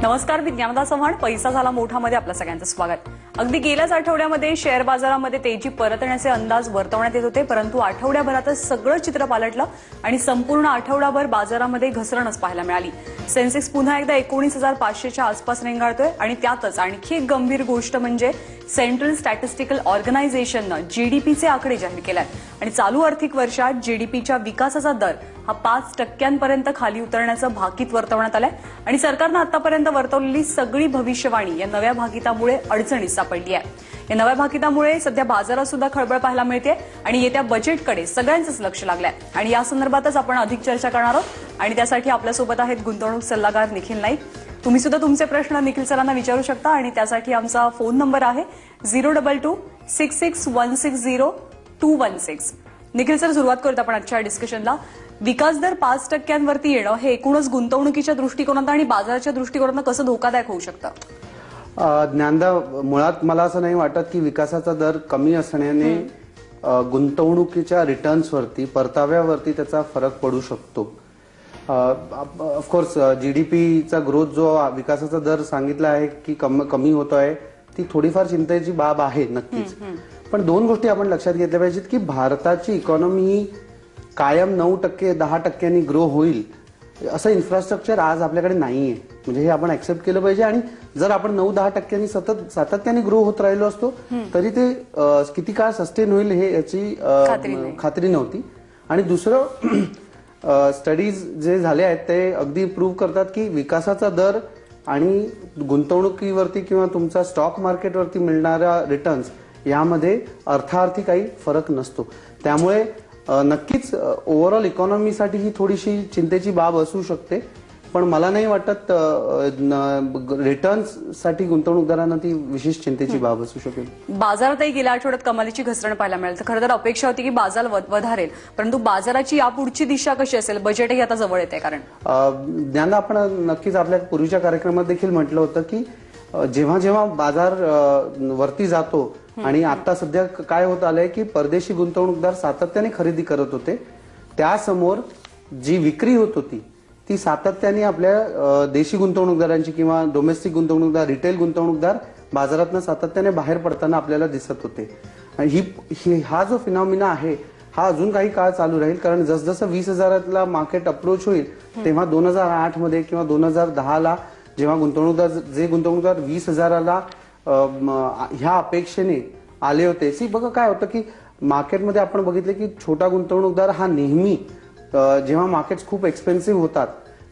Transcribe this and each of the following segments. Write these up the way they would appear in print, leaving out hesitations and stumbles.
नमस्कार, मी ज्ञानदा चव्हाण. पैसा झाला मोठामध्ये आपलं सगळ्यांचं स्वागत. अगदी गेल्याच आठवड्यामध्ये शेअर बाजारामध्ये तेजी परत येण्याचे अंदाज वर्तवण्यात येत होते, परंतु आठवड्याभरातच सगळं चित्र पालटलं आणि संपूर्ण आठवडाभर बाजारामध्ये घसरणच पाहायला मिळाली. सेन्सेक्स पुन्हा एकदा 19,500च्या आसपास रेंगाळतोय आणि त्यातच आणखी एक गंभीर गोष्ट म्हणजे सेंट्रल स्टॅटिस्टिकल ऑर्गनायझेशननं जीडीपीचे आकडे जाहीर केलेत आणि चालू आर्थिक वर्षात जीडीपीच्या विकासाचा दर हा 5% खाली उतरण्याचं भाकीत वर्तवण्यात आलंय आणि सरकारनं आतापर्यंत वर्तवलेली सगळी भविष्यवाणी या नव्या भाकितामुळे अडचणीत सापडली आहे. या नव्या भाकितामुळे सध्या बाजारात सुद्धा खळबळ पाहायला मिळते आणि येत्या बजेटकडे सगळ्यांचंच लक्ष लागलंय आणि या संदर्भातच आपण अधिक चर्चा करणार आहोत आणि त्यासाठी आपल्यासोबत आहेत गुंतवणूक सल्लागार निखिल नाईक. तुम्ही सुद्धा तुमचे प्रश्न निखिल सरांना विचारू शकता आणि त्यासाठी आमचा फोन नंबर आहे 02266160216. निखिल सर, सुरुवात करूत आपण आजच्या डिस्कशनला. विकास दर 5% येणं हे एकूणच गुंतवणुकीच्या दृष्टिकोनात आणि बाजाराच्या दृष्टिकोनात कसं धोकादायक होऊ शकतं? ज्ञानदा, मुळात मला असं नाही वाटत की विकासाचा दर कमी असण्याने गुंतवणुकीच्या रिटर्न्सवरती, परताव्यावरती त्याचा फरक पडू शकतो. ऑफकोर्स जीडीपीचा ग्रोथ जो विकासाचा दर सांगितला आहे की कमी होतो आहे, ती थोडीफार चिंतेची बाब आहे नक्कीच. पण दोन गोष्टी आपण लक्षात घेतल्या पाहिजेत की भारताची इकॉनॉमी ही कायम 9%, 10%नी ग्रो होईल असं इन्फ्रास्ट्रक्चर आज आपल्याकडे नाहीये. म्हणजे हे आपण ऍक्सेप्ट केलं पाहिजे आणि जर आपण 9-10% सातत्याने ग्रो होत राहिलो असतो तरी ते किती काळ सस्टेन होईल हे याची खात्री नव्हती. आणि दुसरं, स्टडीज जे झाले आहेत ते अगदी प्रूव्ह करतात की विकासाचा दर आणि गुंतवणुकीवरती किंवा तुमचा स्टॉक मार्केटवरती मिळणाऱ्या रिटर्न्स यामध्ये अर्थार्थी काही फरक नसतो. त्यामुळे नक्कीच ओव्हरऑल इकॉनॉमीसाठी ही थोडीशी चिंतेची बाब असू शकते, पण मला नाही वाटत रिटर्न्ससाठी गुंतवणूकदारांना ती विशेष चिंतेची बाब असू शकेल. बाजारातही गेल्या आठवड्यात कमालीची घसरण पाहायला मिळाली. तर खरं तर अपेक्षा होती की बाजार वधारेल, परंतु बाजाराची यापुढची दिशा कशी असेल? बजेटही आता जवळ येते. कारण ज्ञानदा, आपण नक्कीच आपल्या पूर्वीच्या कार्यक्रमात देखील म्हटलं होतं की जेव्हा जेव्हा बाजार वरती जातो आणि आता सध्या काय होत आलंय की परदेशी गुंतवणूकदार सातत्याने खरेदी करत होते, त्यासमोर जी विक्री होत होती ती सातत्याने आपल्या देशी गुंतवणूकदारांची किंवा डोमेस्टिक गुंतवणूकदार, रिटेल गुंतवणूकदार बाजारातनं सातत्याने बाहेर पडताना आपल्याला दिसत होते. आणि हा जो फिनॉमिना आहे हा अजून काही काळ चालू राहील, कारण जसजसं 20,000ला मार्केट अप्रोच होईल तेव्हा 2008 मध्ये किंवा 2010ला जेव्हा गुंतवणूकदार 20,000ला ह्या अपेक्षेने आले होते. बघा काय होतं की मार्केटमध्ये आपण बघितले की छोटा गुंतवणूकदार हा नेहमी जेव्हा मार्केट्स खूप एक्सपेन्सिव्ह होतात,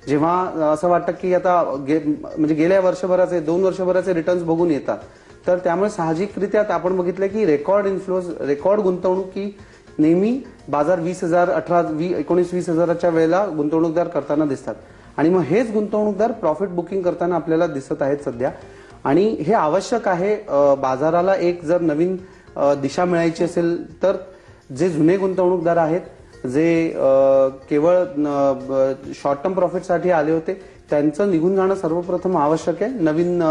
जेव्हा असं वाटतं की आता म्हणजे गेल्या वर्षभराचे 2 वर्षभराचे रिटर्न्स बघून येतात, तर त्यामुळे साहजिकरित्या आपण बघितलं की रेकॉर्ड गुंतवणुकी नेहमी बाजार 20,000, 19-20,000च्या वेळेला गुंतवणूकदार करताना दिसतात. आणि मग हेच गुंतवणूकदार प्रॉफिट बुकिंग करताना आपल्याला दिसत आहेत सध्या. आणि हे आवश्यक आहे. बाजाराला एक जर नवीन दिशा मिळायची असेल तर जे जुने गुंतवणूकदार आहेत, जे केवळ शॉर्ट टर्म प्रॉफिटसाठी आले होते, त्यांचं निघून जाणं सर्वप्रथम आवश्यक आहे नवीन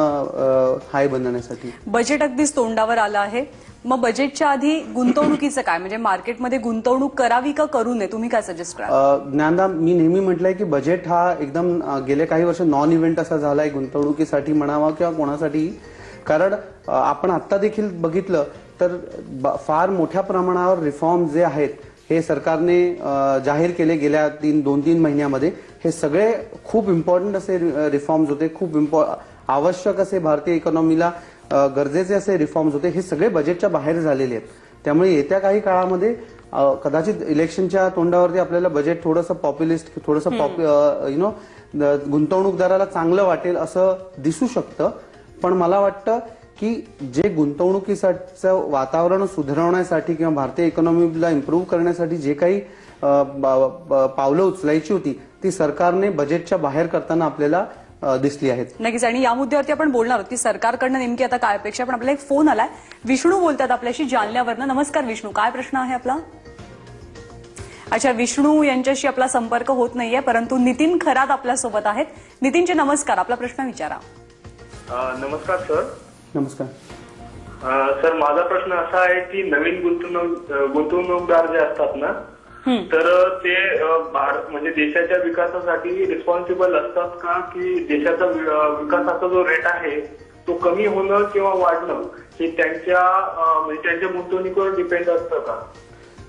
हाय बनवण्यासाठी. बजेट अगदीच तोंडावर आलं आहे. मग बजेटच्या आधी गुंतवणुकीचं काय, म्हणजे मार्केटमध्ये गुंतवणूक करावी का करू नये, तुम्ही काय सजेस्ट कराल? ज्ञानदा, मी नेहमी म्हटलंय की बजेट हा एकदम गेले काही वर्ष नॉन इव्हेंट असा झालाय गुंतवणुकीसाठी म्हणावा किंवा कोणासाठी. कारण आपण आता देखील बघितलं तर फार मोठ्या प्रमाणावर रिफॉर्म जे आहेत हे सरकारने जाहीर केले गेल्या 2-3 महिन्यामध्ये. हे सगळे खूप इम्पॉर्टंट असे रिफॉर्म्स होते, खूप आवश्यक असे भारतीय इकॉनॉमीला गरजेचे असे रिफॉर्म्स होते. हे सगळे बजेटच्या बाहेर झालेले आहेत. त्यामुळे येत्या काही काळामध्ये कदाचित इलेक्शनच्या तोंडावरती आपल्याला बजेट थोडंसं पॉप्युलिस्ट, थोडंसं गुंतवणूकदाराला चांगलं वाटेल असं दिसू शकतं. पण मला वाटतं की जे गुंतवणुकीचं वातावरण सुधारवण्यासाठी किंवा भारतीय इकॉनॉमीला इम्प्रूव्ह करण्यासाठी जे काही पावलं उचलायची होती ती सरकारने बजेटच्या बाहेर करताना आपल्याला दिसली आहेत. नक्कीच. आणि या मुद्द्यावरती आपण बोलणार आहोत की सरकारकडनं नेमकी आता काय अपेक्षा. पण आपल्याला एक फोन आलाय, विष्णू बोलतात आपल्याशी जालन्यावरनं. नमस्कार विष्णू, काय प्रश्न आहे आपला? अच्छा, विष्णू यांच्याशी आपला संपर्क होत नाहीये, परंतु नितीन खरात आपल्यासोबत आहेत. नितीनचे नमस्कार, आपला प्रश्न विचारा. नमस्कार सर. नमस्कार सर, माझा प्रश्न असा आहे की नवीन गुंतवणूकदार जे असतात ना तर ते म्हणजे देशाच्या विकासासाठी रिस्पॉन्सिबल असतात का, की देशाचा विकासाचा जो रेट आहे तो कमी होणं किंवा वाढणं हे त्यांच्या म्हणजे त्यांच्या गुंतवणुकीवर डिपेंड असतं का?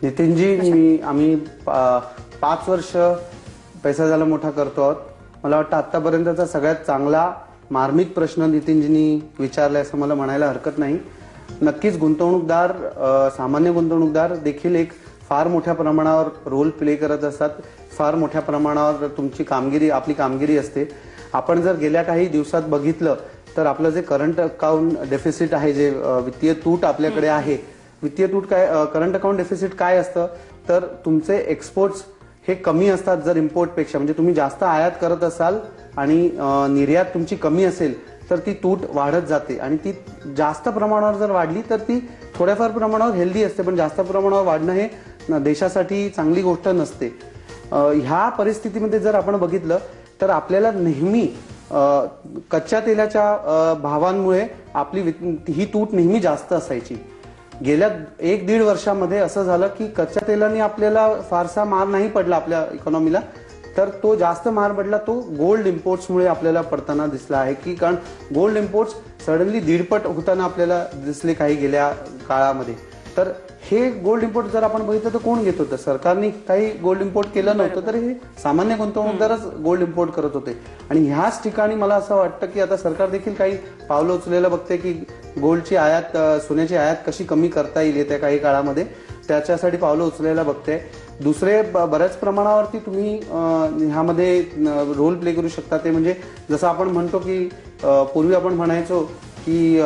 नितीनजी, आम्ही 5 वर्ष पैसा झाला मोठा करतो आहोत. मला वाटतं आतापर्यंतचा सगळ्यात चांगला मार्मिक प्रश्न नितीनजींनी विचारलाय असं मला म्हणायला हरकत नाही. नक्कीच गुंतवणूकदार, सामान्य गुंतवणूकदार देखील एक फार मोठ्या प्रमाणावर रोल प्ले करत असतात. फार मोठ्या प्रमाणावर आपली कामगिरी असते. आपण जर गेल्या काही दिवसात बघितलं तर आपलं जे करंट अकाउंट डेफिसिट आहे, जे वित्तीय तूट आपल्याकडे आहे, वित्तीय तूट काय, करंट अकाउंट डेफिसिट काय असतं तर तुमचे एक्सपोर्ट्स हे कमी असतात जर इम्पोर्टपेक्षा. म्हणजे तुम्ही जास्त आयात करत असाल आणि निर्यात तुमची कमी असेल तर ती तूट वाढत जाते. आणि ती जास्त प्रमाणावर जर वाढली तर ती थोड्याफार प्रमाणावर हेल्दी असते, पण जास्त प्रमाणावर वाढणं हे देशासाठी चांगली गोष्ट नसते. ह्या परिस्थितीमध्ये जर आपण बघितलं तर आपल्याला नेहमी कच्च्या तेलाच्या भावांमुळे आपली ही तूट नेहमी जास्त असायची. गेल्या 1-1.5 वर्षामध्ये असं झालं की कच्च्या तेलाने आपल्याला फारसा मार नाही पडला आपल्या इकॉनॉमीला, तर तो जास्त मार पडला तो गोल्ड इम्पोर्ट्समुळे आपल्याला पडताना दिसला आहे. की कारण गोल्ड इम्पोर्ट्स सडनली 1.5 होताना आपल्याला दिसले काही गेल्या काळामध्ये. तर हे गोल्ड इम्पोर्ट जर आपण बघितलं तर कोण घेत होतं? सरकारने काही गोल्ड इम्पोर्ट केलं नव्हतं, तर हे सामान्य गुंतवणूकदारच गोल्ड इम्पोर्ट करत होते. आणि ह्याच ठिकाणी मला असं वाटतं की आता सरकार देखील काही पावलं उचलायला बघते की गोल्डची आयात, सोन्याची आयात कशी कमी करता येईल येत्या काही काळामध्ये, त्याच्यासाठी पावलं उचलायला बघते. दुसरे बऱ्याच प्रमाणावरती तुम्ही ह्यामध्ये रोल प्ले करू शकता, ते म्हणजे जसं आपण म्हणतो की पूर्वी आपण म्हणायचो की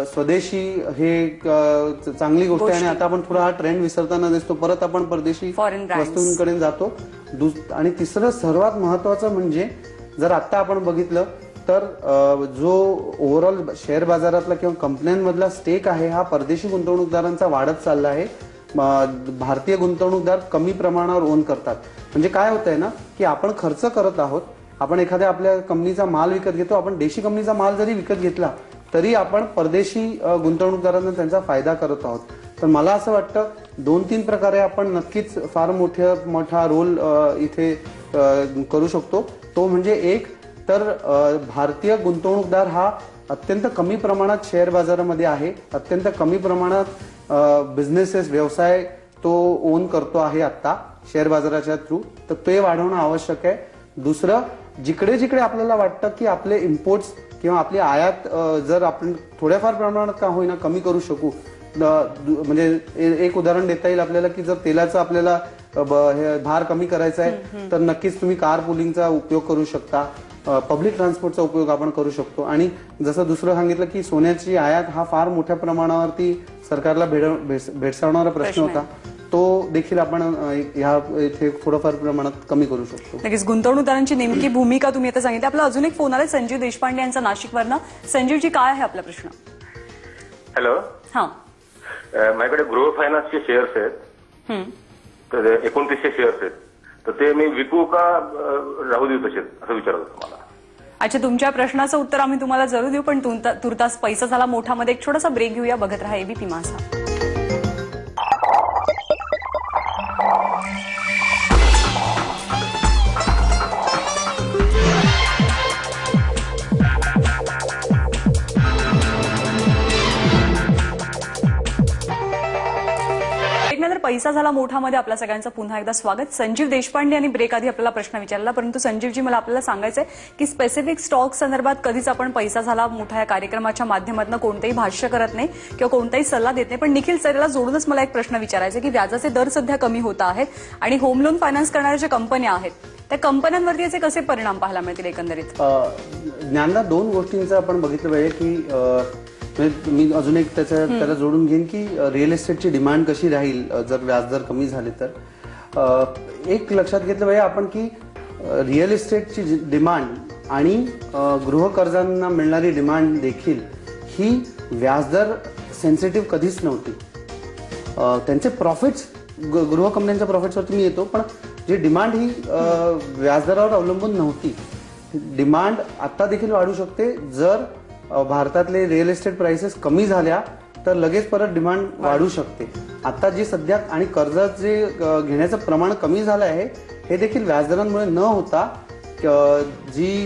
स्वदेशी हे चांगली गोष्ट आहे, आणि आता आपण थोडा हा ट्रेंड विसरताना दिसतो. परत आपण परदेशी वस्तूंकडे जातो. आणि तिसरं सर्वात महत्वाचं म्हणजे जर आता आपण बघितलं तर जो ओव्हरऑल शेअर बाजारातला किंवा कंपन्यांमधला स्टेक आहे हा परदेशी गुंतवणूकदारांचा वाढत चालला आहे. भारतीय गुंतवणूकदार कमी प्रमाणावर ओन करतात. म्हणजे काय होत आहे ना की आपण खर्च करत आहोत, आपण एखाद्या आपल्या कंपनीचा माल विकत घेतो, आपण देशी कंपनीचा माल जरी विकत घेतला तरी आपण परदेशी गुंतवणूकदारांना त्यांचा फायदा करत आहोत. तर मला असं वाटतं 2-3 प्रकारे आपण नक्कीच फार मोठा रोल इथे करू शकतो. तो म्हणजे एक तर भारतीय गुंतवणूकदार हा अत्यंत कमी प्रमाणात शेअर बाजारामध्ये आहे, अत्यंत कमी प्रमाणात बिझनेसेस, व्यवसाय तो ओन करतो आहे आता शेअर बाजाराच्या थ्रू, तर ते वाढवणं आवश्यक आहे. दुसरं, जिकडे जिकडे आपल्याला वाटतं की आपले इम्पोर्ट्स किंवा आपली आयात जर आपण थोड्याफार प्रमाणात का होईना कमी करू शकू, म्हणजे एक उदाहरण देता येईल आपल्याला की जर तेलाचा आपल्याला भार कमी करायचा आहे तर नक्कीच तुम्ही कार पुलिंगचा उपयोग करू शकता, पब्लिक ट्रान्सपोर्टचा उपयोग आपण करू शकतो. आणि जसं दुसरं सांगितलं की सोन्याची आयात हा फार मोठ्या प्रमाणावरती सरकारला भेडसावणारा प्रश्न होता, तो देखील आपण ह्या इथे थोडंफार प्रमाणात कमी करू शकतो. नक्कीच गुंतवणूकदारांची नेमकी भूमिका तुम्ही आता सांगितली. आपला अजून एक फोन आला संजीव देशपांडे यांचा नाशिकवरनं. संजीवजी, काय आहे आपला प्रश्न? हॅलो. हा, माझ्याकडे गृह फायनान्सचे शेअर्स आहेत, तर 2900 शेअर्स आहेत, तर ते मी विकू का राहू देऊ तसेच असं विचारत होतो तुम्हाला. अच्छा, तुमच्या प्रश्नाचं उत्तर आम्ही तुम्हाला जरूर देऊ, पण तुर्तास पैसा झाला मोठा मध्ये एक छोटासा ब्रेक घेऊया. बघत राहा एबीपी माझा. पैसा झाला मोठा मध्ये आपल्या सगळ्यांचं पुन्हा एकदा स्वागत. संजीव देशपांडे यांनी ब्रेक आधी आपल्याला प्रश्न विचारला, परंतु संजीवजी मला आपल्याला सांगायचंय की स्पेसिफिक स्टॉक संदर्भात कधीच आपण पैसा झाला मोठा या कार्यक्रमाच्या माध्यमातून कोणतेही भाष्य करत नाही किंवा कोणताही सल्ला देत नाही. पण निखिल सर, याला जोडूनच मला एक प्रश्न विचारायचा की व्याजाचे दर सध्या कमी होत आहेत आणि होम लोन फायनान्स करणाऱ्या ज्या कंपन्या आहेत त्या कंपन्यांवरती याचे कसे परिणाम पाहायला मिळतील एकंदरीत? ज्ञानदा, 2 गोष्टींचं आपण बघितलं पाहिजे की मी अजून एक त्याला जोडून घेईन की रिअल एस्टेटची डिमांड कशी राहील जर व्याजदर कमी झाले तर. एक लक्षात घेतलं पाहिजे आपण की रिअल एस्टेटची डिमांड आणि गृह कर्जांना मिळणारी डिमांड देखील ही व्याजदर सेन्सिटिव्ह कधीच नव्हती. त्यांचे प्रॉफिट्स, गृह कंपन्यांच्या प्रॉफिट्सवरती मी येतो, पण जी डिमांड ही व्याजदरावर अवलंबून नव्हती. डिमांड आता देखील वाढू शकते जर भारतातले रिअल एस्टेट प्राइसेस कमी झाल्या तर लगेच परत डिमांड वाढू शकते. आता जी सध्या आणि कर्ज जे घेण्याचं प्रमाण कमी झालं आहे हे देखील व्याजदरांमुळे न होता जी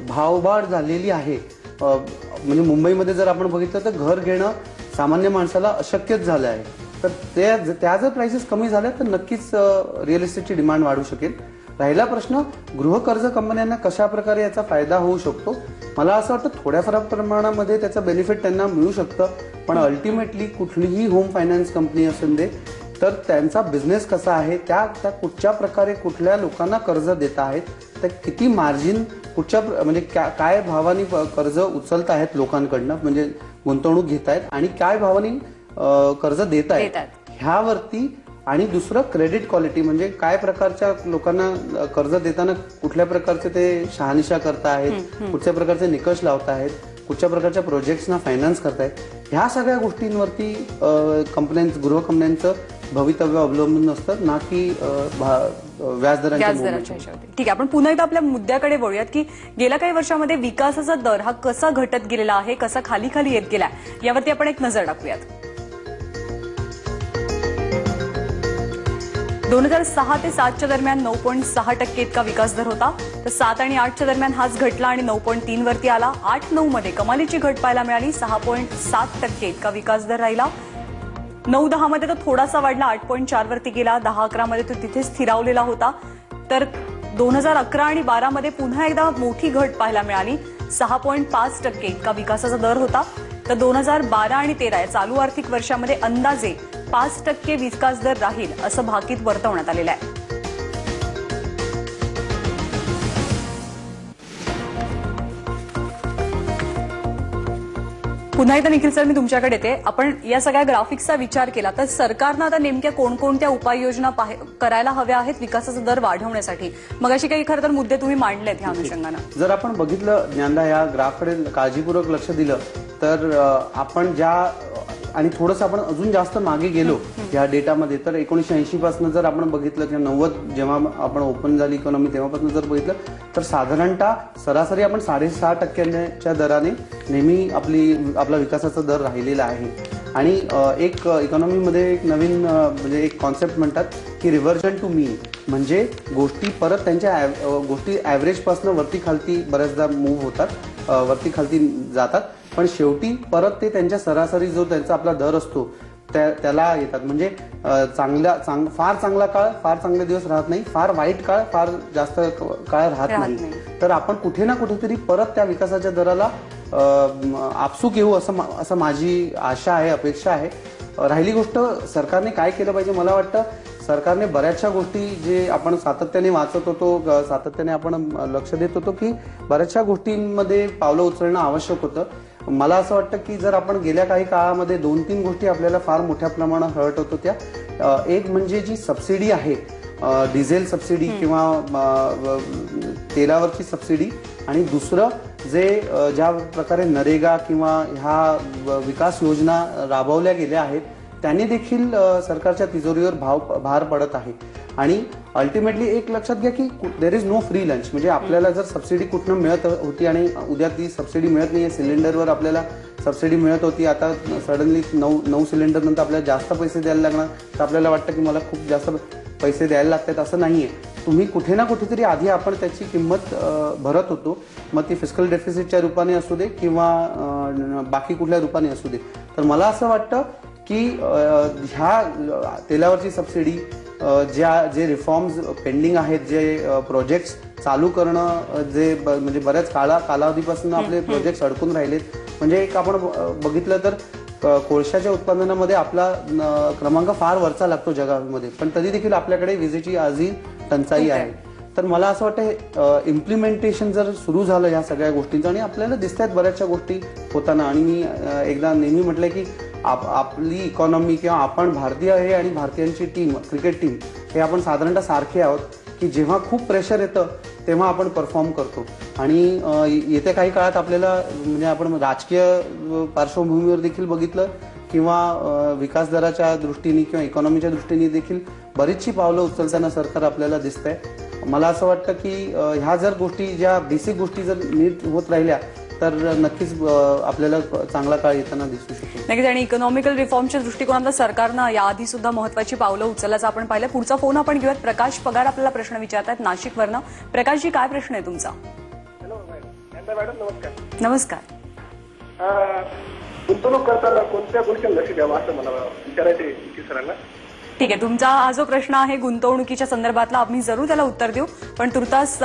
भाववाढ झालेली आहे, म्हणजे मुंबईमध्ये जर आपण बघितलं तर घर घेणं सामान्य माणसाला अशक्यच झालं आहे. तर त्या जर प्राइसेस कमी झाल्या तर नक्कीच रिअल इस्टेटची डिमांड वाढू शकेल. राहिला प्रश्न गृहकर्ज कंपन्यांना कशा प्रकारे याचा फायदा होऊ शकतो. मला असं वाटतं थोड्याफार प्रमाणामध्ये त्याचं बेनिफिट त्यांना मिळू शकतं, पण अल्टिमेटली कुठलीही होम फायनान्स कंपनी असून दे तर त्यांचा बिझनेस कसा आहे, त्या कुठच्या प्रकारे कुठल्या लोकांना कर्ज देत आहेत, तर किती मार्जिन कुठच्या म्हणजे काय भावानी कर्ज उचलत आहेत लोकांकडनं, म्हणजे गुंतवणूक घेत आहेत आणि काय भावानी कर्ज देत आहेत ह्यावरती, आणि दुसरं क्रेडिट क्वालिटी म्हणजे काय प्रकारच्या लोकांना कर्ज देताना कुठल्या प्रकारचे ते शहानिशा करतायत, कुठच्या प्रकारचे निकष लावतायत, कुठच्या प्रकारच्या प्रोजेक्ट्सना फायनान्स करतायत, ह्या सगळ्या गोष्टींवरती गृह कंपन्यांचं भवितव्य अवलंबून असतं, ना की व्याजदरांच्या. ठीक आहे, आपण पुन्हा एकदा आपल्या मुद्द्याकडे वळूयात की गेल्या काही वर्षामध्ये विकासाचा दर हा कसा घटत गेलेला आहे, कसा खाली खाली येत गेला, यावरती आपण एक नजर टाकूयात. 2006 ते 7च्या दरम्यान 9.6% इतका विकास दर होता, तर 7 आणि 8च्या दरम्यान हाच घटला आणि 9.3 वरती आला. 8-9 मध्ये कमालीची घट पाहायला मिळाली, 6.7% इतका विकास दर राहिला. 9-10 मध्ये तो थोडासा वाढला, 8.4 वरती गेला. 10-11 मध्ये तो तिथे स्थिरावलेला होता. तर 2011 आणि 12 मध्ये पुन्हा एकदा मोठी घट पाहायला मिळाली, 6.5% इतका विकासाचा दर होता. तर 2012 आणि 13 या चालू आर्थिक वर्षामध्ये अंदाजे 5% विकास दर राहील असं भाकीत वर्तवण्यात आलेलं आहे. पुन्हा एकदा निखिल सर मी तुमच्याकडे येते. आपण या सगळ्या ग्राफिक्सचा विचार केला तर सरकारनं आता नेमक्या कोणकोणत्या उपाययोजना करायला हव्या आहेत विकासाचा दर वाढवण्यासाठी, मग अशी काही खरं तर मुद्दे तुम्ही मांडलेत ह्या अनुषंगानं. जर आपण बघितलं ज्ञानदा या ग्राफकडे काळजीपूर्वक लक्ष दिलं तर आपण ज्या आणि थोडंसं आपण अजून जास्त मागे गेलो या डेटामध्ये, तर 1980 पासून जर आपण बघितलं किंवा 90 जेव्हा आपण ओपन झाली इकॉनॉमी तेव्हापासून जर बघितलं तर साधारणतः सरासरी आपण 6.5% दराने नेहमी आपला विकासाचा दर राहिलेला आहे. आणि एक इकॉनॉमीमध्ये एक नवीन म्हणजे एक कॉन्सेप्ट म्हणतात की रिव्हर्जन टू मीन, म्हणजे गोष्टी परत त्यांच्या गोष्टी ॲव्हरेजपासून वरती खालती बऱ्याचदा मूव्ह होतात, वरती खालती जातात, पण शेवटी परत ते त्यांच्या सरासरी जो त्यांचा आपला दर असतो त्याला येतात. म्हणजे फार चांगला काळ फार चांगले दिवस राहत नाही, फार वाईट काळ फार जास्त काळ राहत नाही. तर आपण कुठे ना कुठेतरी परत त्या विकासाच्या दराला आपसूक येऊ असं माझी आशा आहे, अपेक्षा आहे. राहिली गोष्ट सरकारने काय केलं पाहिजे, मला वाटतं सरकारने बऱ्याचशा गोष्टी जे आपण सातत्याने वाचत होतो, सातत्याने आपण लक्ष देत होतो की बऱ्याचशा गोष्टींमध्ये पावलं उचलणं आवश्यक होतं. मला असं वाटतं की जर आपण गेल्या काही काळामध्ये 2-3 गोष्टी आपल्याला फार मोठ्या प्रमाणात हर्ट होत होत्या. एक म्हणजे जी सबसिडी आहे, डिझेल सबसिडी किंवा तेलावरची सबसिडी, आणि दुसरं जे ज्या प्रकारे नरेगा किंवा ह्या विकास योजना राबवल्या गेल्या आहेत त्यांनी देखील सरकारच्या तिजोरीवर भार पडत आहे. आणि अल्टिमेटली एक लक्षात घ्या की there is no free lunch, म्हणजे आपल्याला जर सबसिडी कुठनं मिळत होती आणि उद्या ती सबसिडी मिळत नाहीये, सिलेंडरवर आपल्याला सबसिडी मिळत होती, आता सडनली 9 सिलेंडर नंतर आपल्याला जास्त पैसे द्यायला लागणार, तर आपल्याला वाटतं की मला खूप जास्त पैसे द्यायला लागतात, असं नाहीये. तुम्ही कुठे ना कुठेतरी आधी आपण त्याची किंमत भरत होतो, मग ती फिस्कल डेफिसिटच्या रूपाने असू दे किंवा बाकी कुठल्या रूपाने असू दे. तर मला असं वाटतं की ह्या तेलावरची सबसिडी, जे रिफॉर्म्स पेंडिंग आहेत, जे प्रोजेक्ट्स चालू करणं, जे म्हणजे बऱ्याच कालावधीपासून आपले प्रोजेक्ट्स अडकून राहिलेत. म्हणजे एक आपण बघितलं तर कोळशाच्या उत्पादनामध्ये आपला क्रमांक फार वरचा लागतो जगामध्ये, पण तरी देखील आपल्याकडे विजेची आजही टंचाई आहे. तर मला असं वाटतं इम्प्लिमेंटेशन जर सुरू झालं या सगळ्या गोष्टींचं, आणि आपल्याला दिसतात बऱ्याचशा गोष्टी होताना, आणि मी एकदा नेहमी म्हटलंय की आपली इकॉनॉमी किंवा आपण भारतीय आहे आणि भारतीयांची टीम, क्रिकेट टीम, हे आपण साधारणतः सारखे आहोत की जेव्हा खूप प्रेशर येतं तेव्हा आपण परफॉर्म करतो. आणि येत्या काही काळात आपल्याला म्हणजे आपण राजकीय पार्श्वभूमीवर देखील बघितलं किंवा विकास दराच्या दृष्टीने किंवा इकॉनॉमीच्या दृष्टीने देखील बरीचशी पावलं उचलताना सरकार आपल्याला दिसतंय. मला असं वाटतं की ह्या जर गोष्टी, ज्या बेसिक गोष्टी जर नीट होत राहिल्या तर नक्कीच आपल्याला चांगला काळ येताना दिसू शकतो. नक्कीच. आणि इकॉनॉमिकल रिफॉर्मच्या दृष्टिकोनातून सरकारनं याआधी सुद्धा महत्वाची पावलं उचलल्याचं आपण पाहिलं. पुढचा फोन आपण घेऊयात. प्रकाश पगार आपल्याला प्रश्न विचारतात नाशिकवरनं. प्रकाशजी, काय प्रश्न आहे तुमचा? हॅलो मॅडम, नमस्कार. नमस्कार. गुंतवणूक करताना कोणत्या गोष्टी लक्ष द्यावं असं मला विचारायचं आहे सरांना. ठीक आहे, तुमचा हा जो प्रश्न आहे गुंतवणुकीच्या संदर्भातला, आम्ही जरूर त्याला उत्तर देऊ. पण तुर्तास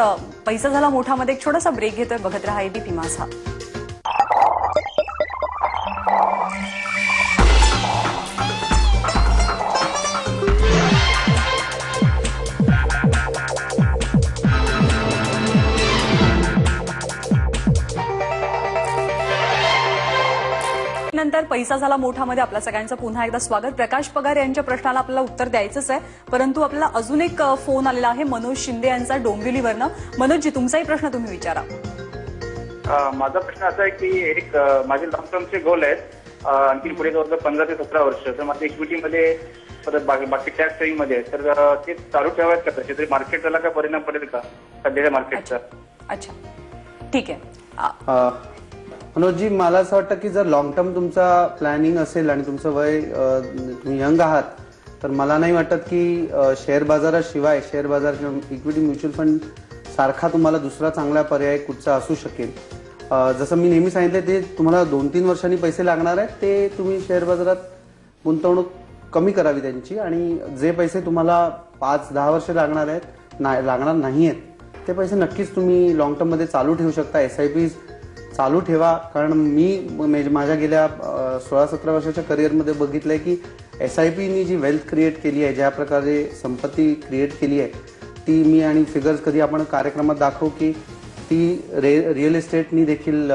पैसा झाला मोठामध्ये एक छोटासा ब्रेक घेतोय. बघत रहा एबीपी माझा. नंतर पैसा झाला मोठामध्ये आपल्या सगळ्यांचं पुन्हा एकदा स्वागत. प्रकाश पगार यांच्या प्रश्नाला आपल्याला उत्तर द्यायचंच आहे, परंतु आपल्याला अजून एक फोन आलेला आहे मनोज शिंदे यांचा डोंबिवलीवरनं. मनोजजी, तुमचाही प्रश्न तुम्ही विचारा. माझा प्रश्न असा आहे की एक माझे लॉंग टर्मचे गोल आहेत, आणखी पुढे जवळजवळ 15 ते 17 वर्ष. तर माझ्या इक्विटीमध्ये परत बाकी टॅक्स सेविंग मध्ये, तर ते चालू ठेवायचं का? तरी मार्केट त्याला काय परिणाम पडेल का सध्याच्या मार्केटचा? अच्छा, ठीक आहे. मनोजजी, मला असं वाटतं की जर लॉंग टर्म तुमचा प्लॅनिंग असेल आणि तुमचं वय तुम्ही यंग आहात, तर मला नाही वाटत की शेअर बाजाराशिवाय शेअर बाजार किंवा इक्विटी म्युच्युअल फंड सारखा तुम्हाला दुसरा चांगला पर्याय कुठचा असू शकेल. जसं मी नेहमी सांगितलं, ते तुम्हाला 2-3 वर्षांनी पैसे लागणार आहेत, ते तुम्ही शेअर बाजारात गुंतवणूक कमी करावी त्यांची, आणि जे पैसे तुम्हाला 5-10 वर्ष लागणार नाहीयेत, ते पैसे नक्कीच तुम्ही लॉंग टर्म मध्ये चालू ठेवू शकता. SIP चालू ठेवा. कारण मी माझ्या गेल्या 16-17 वर्षाच्या करिअरमध्ये बघितलंय की SIPनी जी वेल्थ क्रिएट केली आहे, ज्या प्रकारे संपत्ती क्रिएट केली आहे, ती मी आणि फिगर्स कधी आपण कार्यक्रमात दाखवू की ती रिअल एस्टेटनी देखील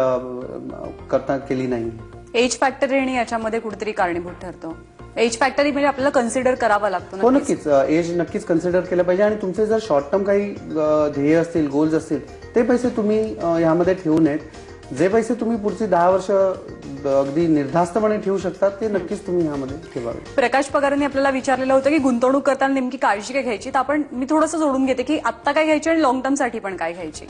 करता केली नाही. एज फॅक्टर येणे याच्यामध्ये कुठेतरी कारणीभूत ठरतो. एज फॅक्टर म्हणजे आपल्याला कन्सिडर करावा लागतो. हो, नक्कीच एज नक्कीच कन्सिडर केलं पाहिजे. आणि तुमचे जर शॉर्ट टर्म काही ध्येय असतील, गोल्स असतील, ते पैसे तुम्ही ह्यामध्ये ठेवू नयेत. जे पैसे तुम्ही पुढची 10 वर्ष अगदी निर्धास्तपणे ठेवू शकता, ते नक्कीच तुम्ही ह्यामध्ये ठेवावे. प्रकाश पगारांनी आपल्याला विचारलेलं होतं की गुंतवणूक करताना नेमकी काळजी काय घ्यायची, तर मी थोडंसं जोडून घेते की आत्ता काय घ्यायची आणि लॉंग टर्म साठी पण काय घ्यायची.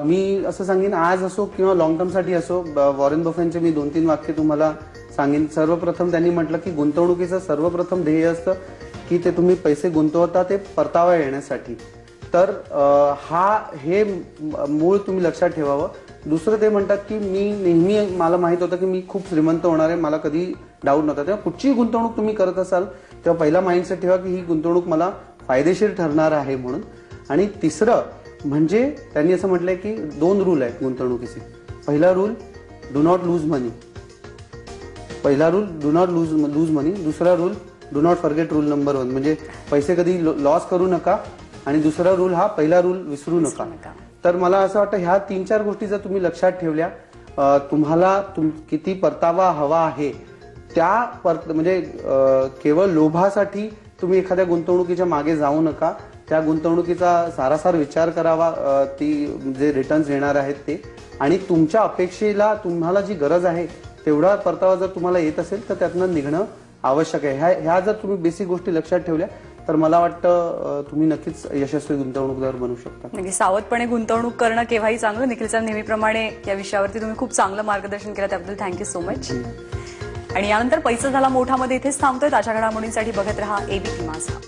मी असं सांगेन, आज असो किंवा लॉंग टर्म साठी असो, वॉरेन बफेटचे मी 2-3 वाक्य तुम्हाला सांगेन. सर्वप्रथम त्यांनी म्हटलं की गुंतवणुकीचं सर्वप्रथम ध्येय असतं की ते तुम्ही पैसे गुंतवता ते परतावा येण्यासाठी. तर हे मूळ तुम्ही लक्षात ठेवावं. दुसरं ते म्हणतात की मला माहित होतं की मी खूप श्रीमंत होणार आहे, मला कधी डाऊट नव्हता. तेव्हा कुठचीही गुंतवणूक तुम्ही करत असाल तेव्हा पहिला माइंडसेट ठेवा की ही गुंतवणूक मला फायदेशीर ठरणार आहे म्हणून. आणि तिसरं म्हणजे त्यांनी असं म्हटलंय की 2 रूल आहेत गुंतवणुकीचे. पहिला rule, do not lose money. दुसरा rule, do not forget rule number 1, म्हणजे पैसे कधी लॉस करू नका. आणि दुसरा रूल, हा पहिला रूल विसरू नका. तर मला असं वाटतं ह्या 3-4 गोष्टी जर तुम्ही लक्षात ठेवल्या, तुम्हाला किती परतावा हवा आहे म्हणजे केवळ लोभासाठी तुम्ही एखाद्या गुंतवणुकीच्या मागे जाऊ नका. त्या गुंतवणुकीचा सारासार विचार करावा, ती जे रिटर्न्स येणार आहेत ते, आणि तुमच्या अपेक्षेला तुम्हाला जी गरज आहे तेवढा परतावा जर तुम्हाला येत असेल तर त्यातनं निघणं आवश्यक आहे. ह्या जर तुम्ही बेसिक गोष्टी लक्षात ठेवल्या तर मला वाटतं तुम्ही नक्कीच यशस्वी गुंतवणूकदार बनू शकता. म्हणजे सावधपणे गुंतवणूक करणं केव्हाही चांगलं. निखिल सर, नेहमीप्रमाणे या विषयावरती तुम्ही खूप चांगलं मार्गदर्शन केलं, त्याबद्दल थँक्यू सो मच. आणि यानंतर पैसा झाला मोठामध्ये इथेच थांबतोय. ताज्या घडामोडींसाठी बघत रहा एबीपी माझा.